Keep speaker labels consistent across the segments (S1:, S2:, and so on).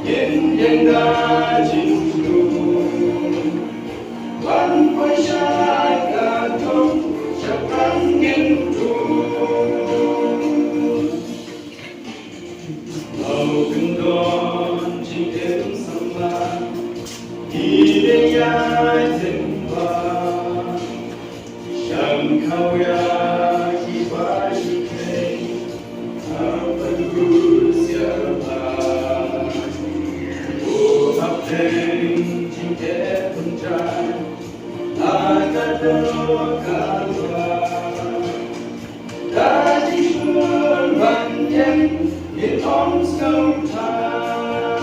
S1: nhìn nhận đã chinh phục vẫn quay trái cả thông chắc thắng nghiên cứu màu từng đón chỉ đến sông la đi đến ai tình hoa chẳng khao ya khi phải chịu thế apa dulu siapa oh abdeng cinta pencah akan doa đã chỉ luôn bằng nhân in ống sâu than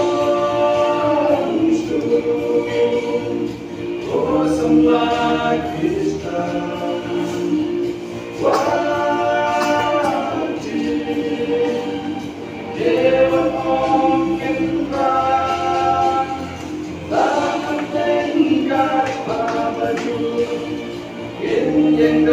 S1: đón xuân của sông La Krista qua trên Dewa Om Indra ta tên các bà baju in nhân